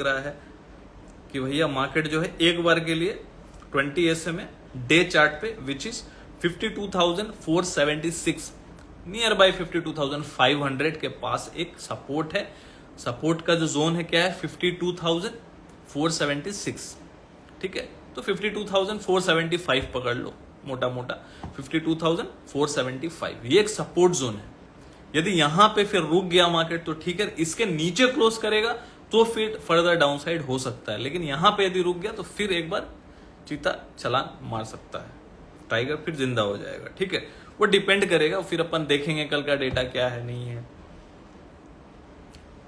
रहा है कि भैया मार्केट जो है एक बार के लिए 20 SMA डे चार्ट पे, विच इज 52,476, नियर बाई 52,500 के पास एक सपोर्ट है। सपोर्ट का जो जोन है क्या है, 52,476, ठीक है। तो 52,475 पकड़ लो, मोटा मोटा 52,475, ये एक सपोर्ट जोन है। यदि यहां पे फिर रुक गया मार्केट तो ठीक है, इसके नीचे क्लोज करेगा तो फिर फर्दर डाउनसाइड हो सकता है। लेकिन यहां पे यदि रुक गया तो फिर एक बार चीता छलांग मार सकता है, टाइगर फिर जिंदा हो जाएगा, ठीक है। वो डिपेंड करेगा, फिर अपन देखेंगे कल का डेटा क्या है नहीं है।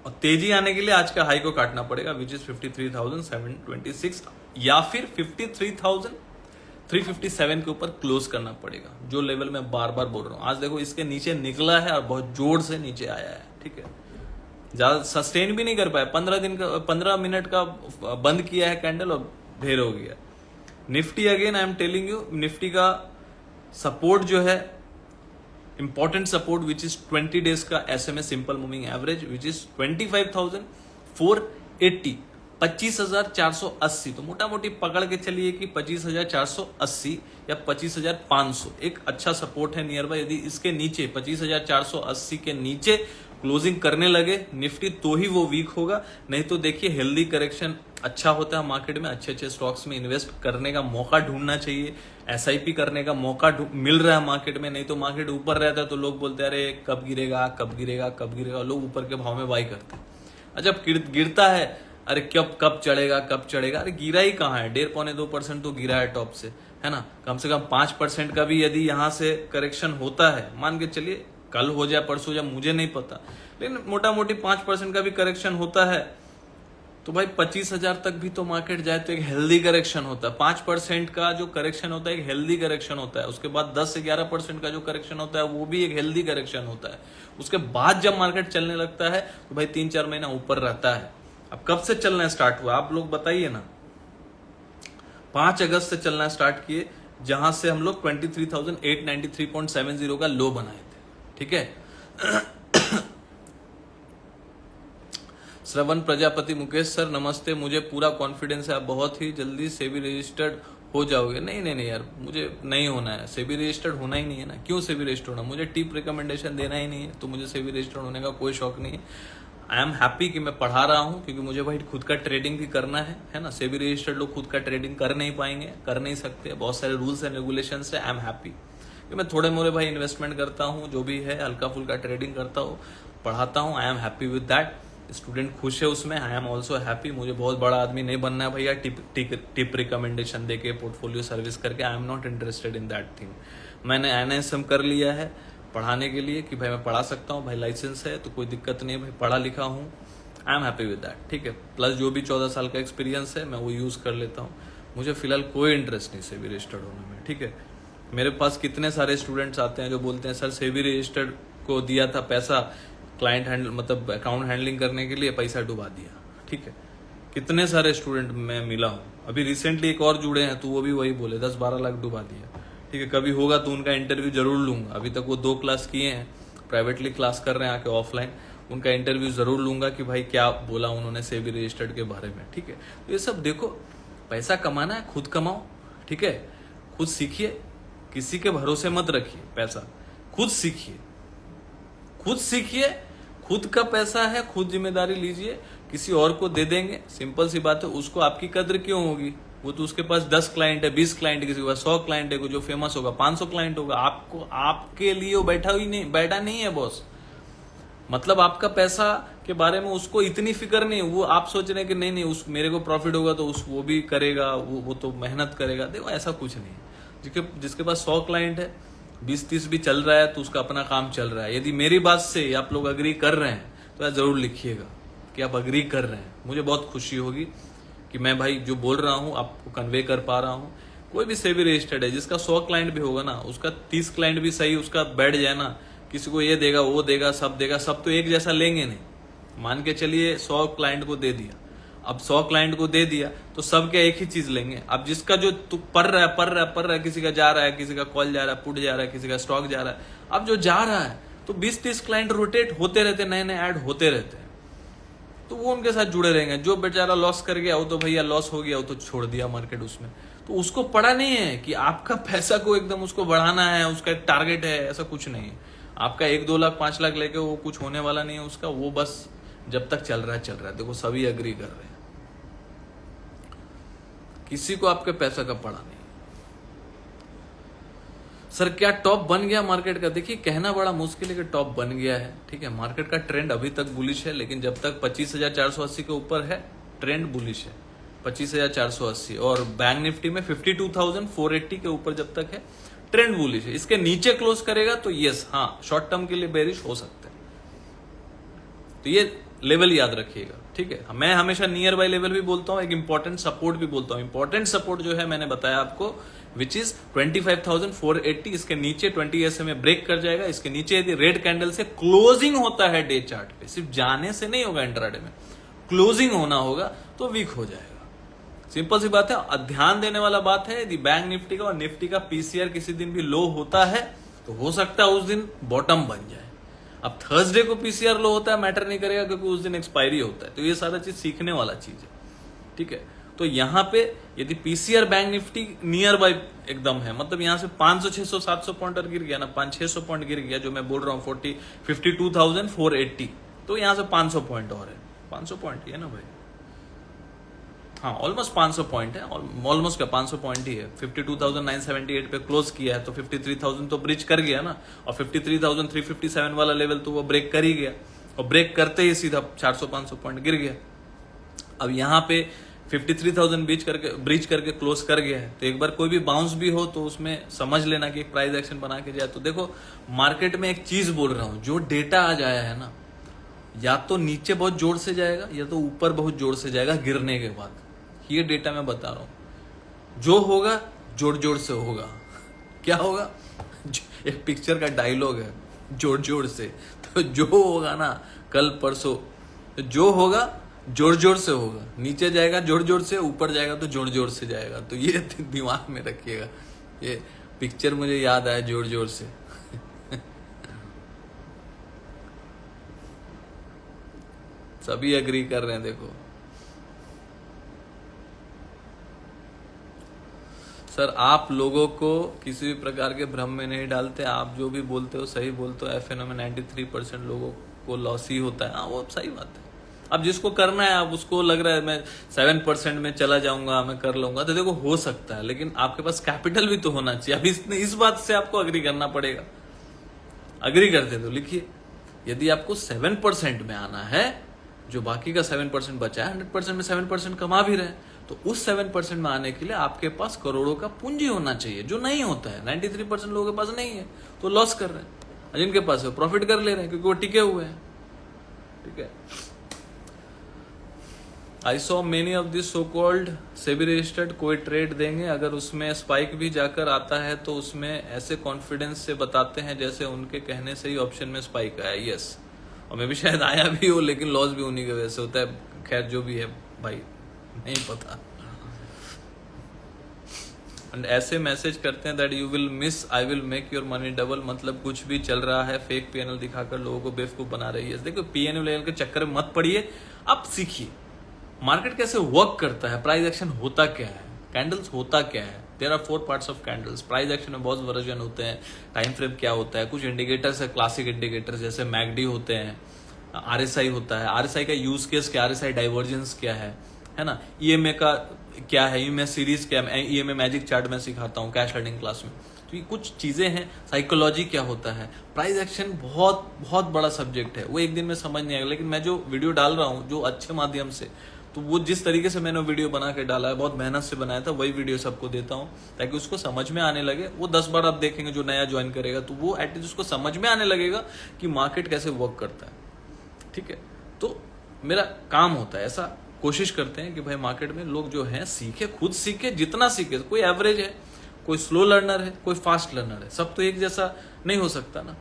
और तेजी आने के लिए आज का हाई को काटना पड़ेगा, विच इज 53,726, या फिर 53,357 के ऊपर क्लोज करना पड़ेगा, जो लेवल मैं बार बार बोल रहा हूं। आज देखो इसके नीचे निकला है और बहुत जोर से नीचे आया है, ठीक है। ज्यादा सस्टेन भी नहीं कर पाया, 15 मिनट का बंद किया है कैंडल और ढेर हो गया। Nifty again I am telling you, Nifty का सपोर्ट जो है, important support, which is 20 days का SMA simple moving average, which is 25,480, 25,480। तो मोटा मोटी पकड़ के चलिए कि 25,480 या 25,500 एक अच्छा सपोर्ट है नियर बाय। यदि इसके नीचे 25,480 के नीचे क्लोजिंग करने लगे निफ्टी तो ही वो वीक होगा। नहीं तो देखिए हेल्दी करेक्शन अच्छा होता है मार्केट में। अच्छे स्टॉक्स में इन्वेस्ट करने का मौका ढूंढना चाहिए, SIP करने का मौका मिल रहा है मार्केट में। नहीं तो मार्केट ऊपर रहता है तो लोग बोलते हैं अरे कब गिरेगा, लोग ऊपर के भाव में बाई करते हैं। अच्छा गिरता है, अरे कब चढ़ेगा कब चढ़ेगा, अरे गिरा ही कहाँ है, 1.5-2% तो गिरा है टॉप से, है ना। कम से कम 5% का भी यदि यहाँ से करेक्शन होता है, मान के चलिए कल हो जाए परसों जाए मुझे नहीं पता, लेकिन मोटा मोटी 5% का भी करेक्शन होता है तो भाई 25,000 तक भी तो मार्केट जाए तो एक हेल्दी करेक्शन होता है। 5% का जो करेक्शन होता है एक हेल्दी करेक्शन होता है। उसके बाद 10 से 11% का जो करेक्शन होता है वो भी एक हेल्दी करेक्शन होता है। उसके बाद जब मार्केट चलने लगता है तो भाई 3-4 महीना ऊपर रहता है। अब कब से चलना स्टार्ट हुआ आप लोग बताइए ना। 5 अगस्त से चलना स्टार्ट किए, जहां से हम लोग 23,893.70 का लो बनाए थे, ठीक है। श्रवण प्रजापति, मुकेश सर नमस्ते, मुझे पूरा कॉन्फिडेंस है आप बहुत ही जल्दी सेबी रजिस्टर्ड हो जाओगे। नहीं यार, मुझे नहीं होना है, सेबी रजिस्टर्ड होना ही नहीं है ना। क्यों सेबी रजिस्टर्ड होना, मुझे टिप रिकमेंडेशन देना ही नहीं है, तो मुझे सेबी रजिस्टर्ड होने का कोई शौक नहीं है। आई एम हैप्पी कि मैं पढ़ा रहा हूं, क्योंकि मुझे भाई खुद का ट्रेडिंग भी करना है ना। सेबी रजिस्टर्ड लोग खुद का ट्रेडिंग कर नहीं पाएंगे, कर नहीं सकते, बहुत सारे रूल्स एंड रेगुलेशन है। आई एम हैप्पी कि मैं थोड़े मोड़े भाई इन्वेस्टमेंट करता हूँ, जो भी है हल्का फुल्का ट्रेडिंग करता हूँ, पढ़ाता हूँ। I am happy with that. Student खुश है उसमें, आई एम ऑल्सो हैप्पी। मुझे बहुत बड़ा आदमी नहीं बनना है भैया टिप रिकमेंडेशन देके, पोर्टफोलियो सर्विस करके। I am not interested in that thing. मैंने NISM कर लिया है पढ़ाने के लिए कि भाई मैं पढ़ा सकता हूँ, भाई लाइसेंस है तो कोई दिक्कत नहीं है, भाई पढ़ा लिखा हूँ। I am happy with that, ठीक है। प्लस जो भी 14 साल का एक्सपीरियंस है मैं वो यूज कर लेता हूँ। मुझे फिलहाल कोई इंटरेस्ट नहीं सेबी रजिस्टर्ड होने में, ठीक है। मेरे पास कितने सारे स्टूडेंट्स आते हैं जो बोलते हैं सर सेबी रजिस्टर्ड को दिया था पैसा क्लाइंट हैंडल मतलब अकाउंट हैंडलिंग करने के लिए, पैसा डुबा दिया, ठीक है। कितने सारे स्टूडेंट मैं मिला हूँ। अभी रिसेंटली एक और जुड़े हैं तो वो भी वही बोले 10-12 लाख डुबा दिया, ठीक है। कभी होगा तो उनका इंटरव्यू जरूर लूंगा। अभी तक वो 2 क्लास किए हैं, प्राइवेटली क्लास कर रहे हैं आके ऑफलाइन, उनका इंटरव्यू जरूर लूंगा कि भाई क्या बोला उन्होंने सेबी रजिस्टर्ड के बारे में, ठीक है। तो ये सब देखो, पैसा कमाना है खुद कमाओ, ठीक है। खुद सीखिए, किसी के भरोसे मत रखिए पैसा, खुद सीखिए, खुद का पैसा है, खुद जिम्मेदारी लीजिए। किसी और को दे देंगे, सिंपल सी बात है, उसको आपकी कद्र क्यों होगी। वो तो उसके पास 10 क्लाइंट है, 20 क्लाइंट है, किसी के पास 100 क्लाइंट है, जो फेमस होगा 500 क्लाइंट होगा। आपको आपके लिए वो बैठा नहीं है बॉस। मतलब आपका पैसा के बारे में उसको इतनी फिक्र नहीं, वो आप सोच रहे हैं कि नहीं उस मेरे को प्रॉफिट होगा तो वो भी करेगा, वो तो मेहनत करेगा। देखो ऐसा कुछ नहीं। जिसके पास 100 क्लाइंट है, 20-30 भी चल रहा है तो उसका अपना काम चल रहा है। यदि मेरी बात से आप लोग अग्री कर रहे हैं तो यार जरूर लिखिएगा कि आप अग्री कर रहे हैं। मुझे बहुत खुशी होगी कि मैं भाई जो बोल रहा हूं आपको कन्वे कर पा रहा हूं। कोई भी सेबी रजिस्टर्ड है जिसका 100 क्लाइंट भी होगा ना, उसका 30 क्लाइंट भी सही उसका बैठ जाए ना, किसी को ये देगा वो देगा, सब तो एक जैसा लेंगे नहीं। मान के चलिए 100 क्लाइंट को दे दिया, अब 100 क्लाइंट को दे दिया तो सब क्या एक ही चीज लेंगे। अब जिसका जो पढ़ रहा है, किसी का जा रहा है, किसी का कॉल जा रहा है, पुट जा रहा है, किसी का स्टॉक जा रहा है। अब जो जा रहा है तो 20-30 क्लाइंट रोटेट होते रहते, नए ऐड होते रहते हैं, तो वो उनके साथ जुड़े रहेंगे। जो बेचारा लॉस कर गया वो तो भैया लॉस हो गया, वो तो छोड़ दिया मार्केट उसमें, तो उसको पड़ा नहीं है कि आपका पैसा को एकदम उसको बढ़ाना है, उसका एक टारगेट है, ऐसा कुछ नहीं है। आपका 1-2 लाख 5 लाख लेके वो कुछ होने वाला नहीं है उसका, वो बस जब तक चल रहा है। देखो सभी अग्री कर रहे हैं, किसी को आपके पैसा का पड़ा नहीं। सर क्या टॉप बन गया मार्केट का? देखिए कहना बड़ा मुश्किल है कि टॉप बन गया है, ठीक है। मार्केट का ट्रेंड अभी तक बुलिश है, लेकिन जब तक 25,480 के ऊपर है ट्रेंड बुलिश है, 25,480। और बैंक निफ्टी में 52,480 के ऊपर जब तक है ट्रेंड बुलिश है। इसके नीचे क्लोज करेगा तो यस, हाँ शॉर्ट टर्म के लिए बेरिश हो सकता है। तो ये लेवल याद रखिएगा, ठीक है। मैं हमेशा नियर बाय लेवल भी बोलता हूं, एक इंपॉर्टेंट सपोर्ट भी बोलता हूं। इंपॉर्टेंट सपोर्ट जो है मैंने बताया आपको, विच इज 25,480। इसके नीचे 20 SMA ब्रेक कर जाएगा। इसके नीचे यदि रेड कैंडल से क्लोजिंग होता है डे चार्ट पे, सिर्फ जाने से नहीं होगा, इंट्राडे में क्लोजिंग होना होगा तो वीक हो जाएगा। सिंपल सी बात है। ध्यान देने वाला बात है, यदि बैंक निफ्टी का और निफ्टी का पीसीआर किसी दिन भी लो होता है तो हो सकता है उस दिन बॉटम बन जाए। अब थर्सडे को पीसीआर लो होता है, मैटर नहीं करेगा क्योंकि उस दिन एक्सपायरी होता है। तो ये सारा चीज सीखने वाला चीज है, ठीक है। तो यहां पे यदि PCR bank Nifty near by एकदम है, मतलब यहां से 500 600 700 पॉइंट गिर गया ना, 500-600 पॉइंट गिर गया, जो मैं बोल रहा हूं 52,480, तो यहां से 500 पॉइंट और है, 500 पॉइंट ही है ना भाई, हाँ ऑलमोस्ट 500 पॉइंट है, ऑलमोस्ट क्या 500 पॉइंट ही है। 52,978 पे क्लोज किया है तो 53,000 तो ब्रिज कर गया ना, और 53,357 वाला लेवल तो वो ब्रेक कर ही गया, और ब्रेक करते ही सीधा 400-500 पॉइंट गिर गया। अब यहाँ पे 53,000 ब्रीच करके क्लोज कर गया है, तो एक बार कोई भी बाउंस भी हो तो उसमें समझ लेना कि एक प्राइस एक्शन बना के जाए। तो देखो मार्केट में एक चीज बोल रहा हूं, जो डेटा आज आया है ना, या तो नीचे बहुत जोर से जाएगा या तो ऊपर बहुत जोर से जाएगा गिरने के बाद। ये डेटा मैं बता रहा हूं, जो होगा जोर जोर से होगा। क्या होगा? एक पिक्चर का डायलॉग है, जोर जोर से। तो जो होगा ना कल परसों, तो जो होगा जोर जोर से होगा। नीचे जाएगा जोर जोर से, ऊपर जाएगा तो जोर जोर से जाएगा। तो ये दिमाग में रखिएगा। ये पिक्चर मुझे याद आया, जोर जोर से। सभी एग्री कर रहे हैं। देखो सर, आप लोगों को किसी भी प्रकार के भ्रम में नहीं डालते। आप जो भी बोलते हो सही बोलते हो। एफएनओ में 93% लोगों को लॉस ही होता है। हाँ, वो सही बात है। अब जिसको करना है, अब उसको लग रहा है मैं 7% में चला जाऊंगा, मैं कर लूंगा, तो देखो हो सकता है, लेकिन आपके पास कैपिटल भी तो होना चाहिए। अब इस बात से आपको अग्री करना पड़ेगा। अग्री करते तो लिखिए, यदि आपको 7% में आना है, जो बाकी का 7% बचा है, 100% में 7% कमा भी रहे, तो उस 7% में आने के लिए आपके पास करोड़ों का पूंजी होना चाहिए, जो नहीं होता है। 93% लोगों के पास नहीं है, तो लॉस कर रहे हैं। जिनके पास है प्रॉफिट कर ले रहे हैं, क्योंकि वो टिके हुए हैं। ठीक है। I saw many of this so called SEBI registered कोई ट्रेड देंगे, अगर उसमें स्पाइक भी जाकर आता है तो उसमें ऐसे कॉन्फिडेंस से बताते हैं जैसे उनके कहने से ही ऑप्शन में स्पाइक आया। यस, और मैं भी शायद आया भी हो, लेकिन लॉस भी उन्हीं की वजह से होता है। खैर जो भी है भाई, नहीं पता। एंड ऐसे मैसेज करते हैं that you will miss, I will make your money double, मतलब कुछ भी चल रहा है, फेक पीएनएल दिखाकर लोगों को बेवकूफ बना रही है। देखो पीएनएल के चक्कर में मत पड़िए, अब सीखिए मार्केट कैसे वर्क करता है, प्राइस एक्शन होता क्या है, कैंडल्स होता क्या है। There are 4 parts of candles. Price action में बहुत वर्जन होते हैं, टाइम फ्रेम क्या होता है, कुछ इंडिकेटर्स है, क्लासिक इंडिकेटर्स जैसे मैगडी होते हैं, आरएसआई होता है। आरएसआई का यूज केस क्या, आरएसआई डाइवर्जेंस क्या है ना, ईएमए का क्या है, ईएमए सीरीज क्या है, ईएमए मैजिक चार्ट में सिखाता हूँ कैश लर्निंग क्लास में। तो ये कुछ चीजें हैं। साइकोलॉजी क्या होता है, प्राइस एक्शन बहुत बहुत बड़ा सब्जेक्ट है, वो एक दिन में समझ नहीं आएगा। लेकिन मैं जो वीडियो डाल रहा हूँ जो अच्छे माध्यम से, तो वो जिस तरीके से मैंने वीडियो बना के डाला है, बहुत मेहनत से बनाया था, वही वीडियो सबको देता हूँ ताकि उसको समझ में आने लगे। वो 10 बार आप देखेंगे, जो नया ज्वाइन करेगा तो वो एटलीस्ट उसको समझ में आने लगेगा कि मार्केट कैसे वर्क करता है। ठीक है, तो मेरा काम होता है ऐसा, कोशिश करते हैं कि भाई मार्केट में लोग जो हैं सीखे, खुद सीखे, जितना सीखे। कोई एवरेज है, कोई स्लो लर्नर है, कोई फास्ट लर्नर है, सब तो एक जैसा नहीं हो सकता ना,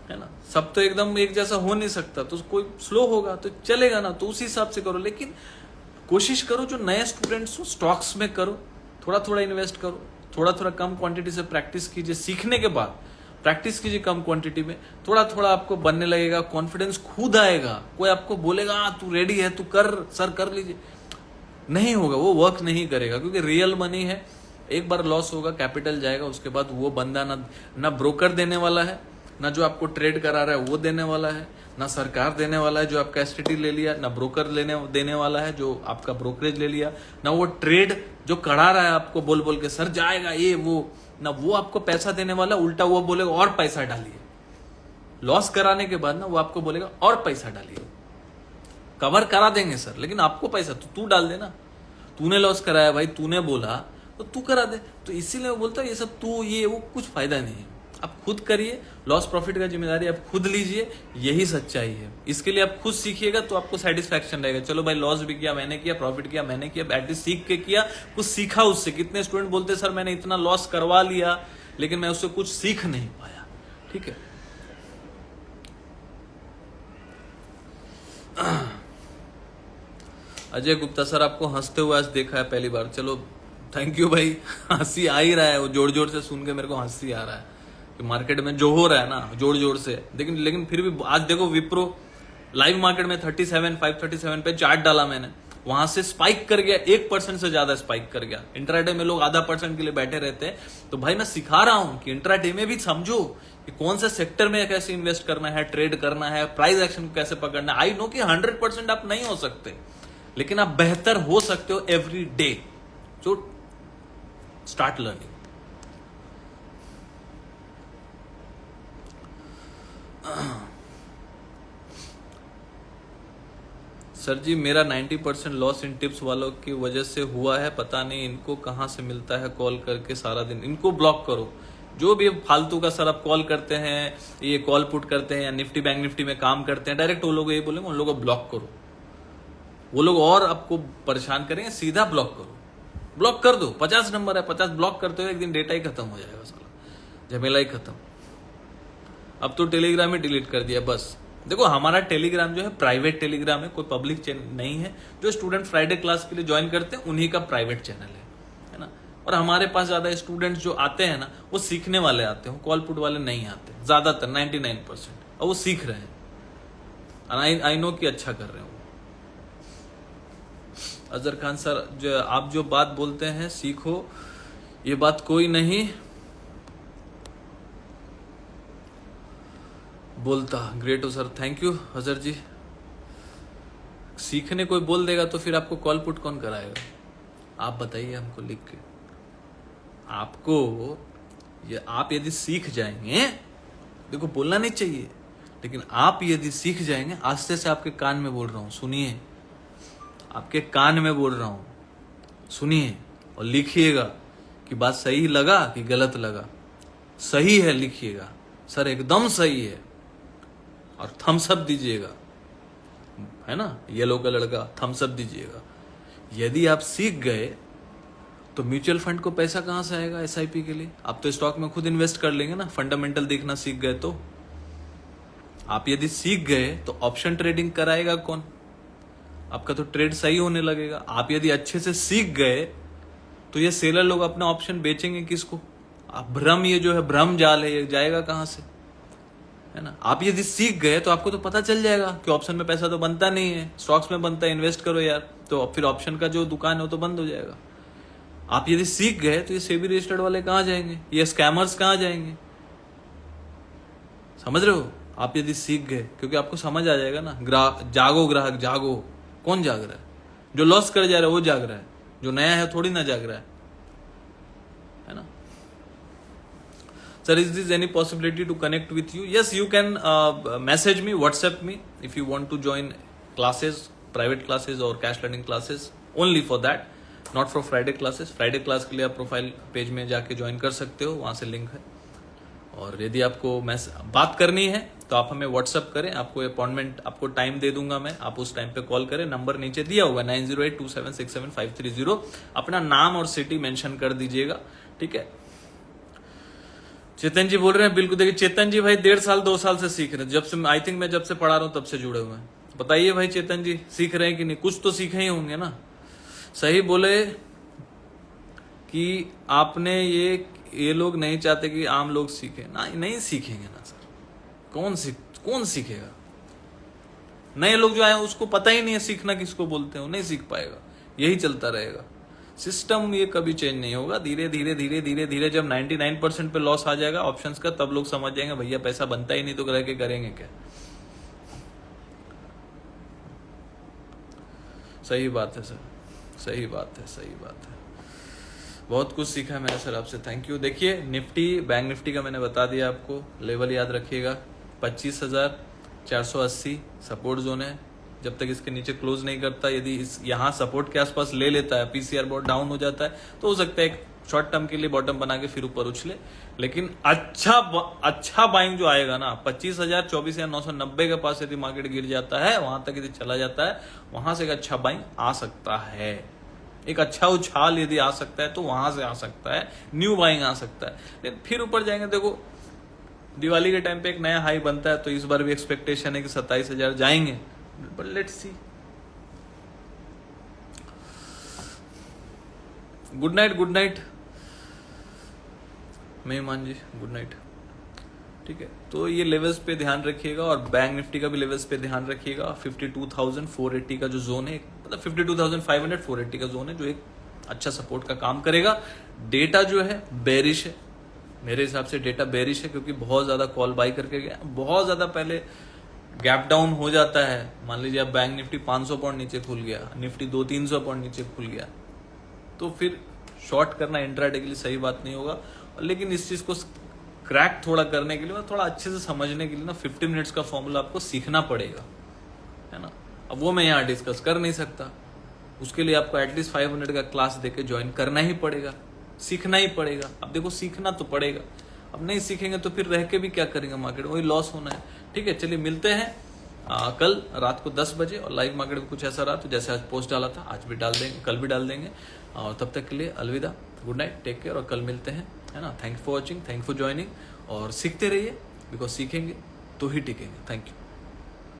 है ना। सब तो एकदम एक जैसा हो नहीं सकता, तो कोई स्लो होगा तो चलेगा ना, तो उसी हिसाब से करो। लेकिन कोशिश करो जो नए स्टूडेंट्स हो स्टॉक्स में करो, थोड़ा थोड़ा इन्वेस्ट करो, थोड़ा थोड़ा कम क्वांटिटी से प्रैक्टिस कीजिए। सीखने के बाद प्रैक्टिस कीजिए कम क्वांटिटी में, थोड़ा थोड़ा आपको बनने लगेगा, कॉन्फिडेंस खुद आएगा। कोई आपको बोलेगा तू रेडी है, तू कर सर, कर लीजिए, नहीं होगा, वो वर्क नहीं करेगा। क्योंकि रियल मनी है, एक बार लॉस होगा, कैपिटल जाएगा, उसके बाद वो बंदा ना ब्रोकर देने वाला है, ना जो आपको ट्रेड करा रहा है वो देने वाला है, ना सरकार देने वाला है जो आपका एसटीटी ले लिया, ना ब्रोकर देने वाला है जो आपका ब्रोकरेज ले लिया, ना वो ट्रेड जो करा रहा है आपको बोल बोल के सर जाएगा ये वो, ना वो आपको पैसा देने वाला। उल्टा वो बोलेगा और पैसा डालिए, लॉस कराने के बाद ना वो आपको बोलेगा और पैसा डालिए। कवर करा देंगे सर, लेकिन आपको पैसा तो तू डाल देना, तूने लॉस कराया भाई, तूने बोला तो तू करा दे। तो इसीलिए वो बोलता है ये सब तू ये वो कुछ फायदा नहीं है, आप खुद करिए। लॉस प्रॉफिट का जिम्मेदारी आप खुद लीजिए, यही सच्चाई है। इसके लिए आप खुद सीखिएगा तो आपको सेटिस्फैक्शन रहेगा। चलो भाई लॉस भी किया मैंने, किया प्रॉफिट किया मैंने, किया एटलीस्ट सीख के किया, कुछ सीखा उससे। कितने स्टूडेंट बोलते सर मैंने इतना लॉस करवा लिया लेकिन मैं उससे कुछ सीख नहीं पाया। ठीक है, अजय गुप्ता सर आपको हंसते हुए आज देखा है पहली बार, चलो थैंक यू भाई। हंसी आ ही रहा है, वो जोर जोर से सुन के मेरे को हंसी आ रहा है कि मार्केट में जो हो रहा है ना जोर जोर से। लेकिन फिर भी आज देखो विप्रो लाइव मार्केट में 537 पे चार्ट डाला मैंने, वहां से स्पाइक कर गया, 1% से ज्यादा स्पाइक कर गया। इंट्राडे में लोग आधा % के लिए बैठे रहते हैं, तो भाई मैं सिखा रहा हूं कि इंट्राडे में भी समझो कि कौन से सेक्टर में कैसे इन्वेस्ट करना है, ट्रेड करना है, प्राइस एक्शन को कैसे पकड़ना है। आई नो कि 100% आप नहीं हो सकते, लेकिन आप बेहतर हो सकते हो every day. So start learning. Sir ji मेरा 90% लॉस इन टिप्स वालों की वजह से हुआ है, पता नहीं इनको कहाँ से मिलता है, कॉल करके सारा दिन। इनको ब्लॉक करो, जो भी फालतू का सर आप कॉल करते हैं, ये कॉल पुट करते हैं या निफ्टी बैंक निफ्टी में काम करते हैं, डायरेक्ट वो लोग ये बोलेंगे उन लोगों को ब्लॉक करो। वो लोग और आपको परेशान करेंगे, सीधा ब्लॉक करो, ब्लॉक कर दो। 50 नंबर है, 50 ब्लॉक करते हो एक दिन डेटा ही खत्म हो जाएगा, साला झमेला ही खत्म। अब तो टेलीग्राम ही डिलीट कर दिया बस। देखो हमारा टेलीग्राम जो है प्राइवेट टेलीग्राम है, कोई पब्लिक चैनल नहीं है। जो स्टूडेंट फ्राइडे क्लास के लिए ज्वाइन करते हैं उन्हीं का प्राइवेट चैनल है ना। और हमारे पास ज्यादा स्टूडेंट्स जो आते हैं ना, वो सीखने वाले आते हैं, कॉल पुट वाले नहीं आते ज्यादातर, 99%। और वो सीख रहे हैं, आई नो कि अच्छा कर रहे हो। अजहर खान सर, जो आप जो बात बोलते हैं सीखो, ये बात कोई नहीं बोलता। ग्रेट हो सर, थैंक यू अजहर जी। सीखने कोई बोल देगा तो फिर आपको कॉल पुट कौन कराएगा? आप बताइए हमको लिख के। आपको ये आप यदि सीख जाएंगे, देखो बोलना नहीं चाहिए, लेकिन आप यदि सीख जाएंगे, आस्ते से आपके कान में बोल रहा हूं, सुनिए, आपके कान में बोल रहा हूं, सुनिए और लिखिएगा कि बात सही लगा कि गलत लगा। सही है लिखिएगा, सर एकदम सही है, और थम्स अप दीजिएगा, है ना, येलो कलर का थम्स अप दीजिएगा। यदि आप सीख गए तो म्यूचुअल फंड को पैसा कहां से आएगा एसआईपी के लिए? आप तो स्टॉक में खुद इन्वेस्ट कर लेंगे ना, फंडामेंटल देखना सीख गए तो। आप यदि सीख गए तो ऑप्शन ट्रेडिंग कराएगा कौन? आपका तो ट्रेड सही होने लगेगा। आप यदि अच्छे से सीख गए तो ये सेलर लोग अपना ऑप्शन बेचेंगे किसको? आप भ्रम, ये जो है भ्रम जाल है, ये जाएगा कहां से, है ना। आप यदि सीख गए तो आपको तो पता चल जाएगा कि ऑप्शन में पैसा तो बनता नहीं है, स्टॉक्स में बनता है, इन्वेस्ट करो यार, तो फिर ऑप्शन का जो दुकान है वो तो बंद हो जाएगा। आप यदि सीख गए तो ये सेबी रजिस्टर्ड वाले कहां जाएंगे, ये स्कैमर्स कहां जाएंगे? समझ रहे हो? आप यदि सीख गए, क्योंकि आपको समझ आ जाएगा ना, जागो ग्राहक जागो। कौन जाग रहा है? जो लॉस कर जा रहा है वो जाग रहा है, जो नया है थोड़ी ना जाग रहा है ना। Sir, is there any possibility to connect with you? Yes, you can message me, WhatsApp me if you want to join classes, private classes or cash learning classes. Only for that, not for Friday classes. Friday class के लिए आप profile page में जाके join कर सकते हो, वहां से लिंक है। और यदि आपको बात करनी है तो आप हमें व्हाट्सअप करें, आपको अपॉइंटमेंट, आपको टाइम दे दूंगा मैं, आप उस टाइम पे कॉल करें। नंबर नीचे दिया हुआ 9082767530। अपना नाम और सिटी मेंशन कर दीजिएगा, ठीक है। चेतन जी बोल रहे हैं, बिल्कुल देखिए चेतन जी भाई 1.5 साल 2 साल से सीख रहे हैं, जब से आई थिंक मैं जब से पढ़ा रहा हूं तब से जुड़े हुए हैं। बताइए भाई चेतन जी, सीख रहे हैं कि नहीं? कुछ तो सीखे ही होंगे ना। सही बोले कि आपने ये लोग नहीं चाहते कि आम लोग सीखे ना, नहीं सीखेंगे ना सर। कौन सीखेगा? नए लोग जो आए उसको पता ही नहीं है सीखना किसको बोलते हो, नहीं सीख पाएगा। यही चलता रहेगा सिस्टम, ये कभी चेंज नहीं होगा। धीरे धीरे धीरे धीरे धीरे जब 99% पे लॉस आ जाएगा ऑप्शंस का, तब लोग समझ जाएंगे भैया पैसा बनता ही नहीं तो रह के करेंगे क्या। सही बात है सर, सही बात है, सही बात है। बहुत कुछ सीखा है मैंने सर आपसे, थैंक यू। देखिए निफ्टी बैंक निफ्टी का मैंने बता दिया आपको, लेवल याद रखिएगा 25,480 सपोर्ट जोन है। जब तक इसके नीचे क्लोज नहीं करता, यदि इस यहाँ सपोर्ट के आसपास ले लेता है, पीसीआर बहुत डाउन हो जाता है, तो हो सकता है एक शॉर्ट टर्म के लिए बॉटम बना के फिर ऊपर उछले। लेकिन अच्छा बाइंग जो आएगा ना 25,000 24,990 के पास यदि मार्केट गिर जाता है, वहां तक यदि चला जाता है, वहां से एक अच्छा बाइंग आ सकता है। एक अच्छा उछाल यदि आ सकता है तो वहां से आ सकता है, न्यू बाइंग आ सकता है। लेकिन फिर ऊपर जाएंगे, देखो दिवाली के टाइम पे एक नया हाई बनता है, तो इस बार भी एक्सपेक्टेशन है कि 27,000 जाएंगे, but let's see. Good night मेहमान जी, गुड नाइट। ठीक है, तो ये लेवल्स पे ध्यान रखिएगा और बैंक निफ्टी का भी लेवल्स पे ध्यान रखिएगा। 52,480 का जो जोन है, मतलब 52,500 480 का जोन है, जो एक अच्छा सपोर्ट का काम करेगा। डेटा जो है बेरिश है, मेरे हिसाब से डेटा बेरिश है, क्योंकि बहुत ज्यादा कॉल बाई करके गया, बहुत ज्यादा पहले गैप डाउन हो जाता है। मान लीजिए अब बैंक निफ्टी 500 पॉइंट नीचे खुल गया, निफ्टी 200-300 पॉइंट नीचे खुल गया, तो फिर शॉर्ट करना इंट्राडे के लिए सही बात नहीं होगा। लेकिन इस चीज को क्रैक थोड़ा करने के लिए, थोड़ा अच्छे से समझने के लिए ना 50 मिनट्स का फॉर्मूला आपको सीखना पड़ेगा, है ना। अब वो मैं यहाँ डिस्कस कर नहीं सकता, उसके लिए आपको एटलीस्ट 500 का क्लास देके ज्वाइन करना ही पड़ेगा, सीखना ही पड़ेगा। अब देखो सीखना तो पड़ेगा, अब नहीं सीखेंगे तो फिर रह के भी क्या करेंगे मार्केट, वही लॉस होना है। ठीक है, चलिए मिलते हैं कल रात को 10 बजे। और लाइव मार्केट में कुछ ऐसा रहा तो जैसे आज पोस्ट डाला था आज भी डाल देंगे, कल भी डाल देंगे। और तब तक के लिए अलविदा, गुड नाइट, टेक केयर, और कल मिलते हैं, है ना। Thank for watching, thank for joining, और सीखते रहिए, बिकॉज सीखेंगे तो ही टिकेंगे। Thank you.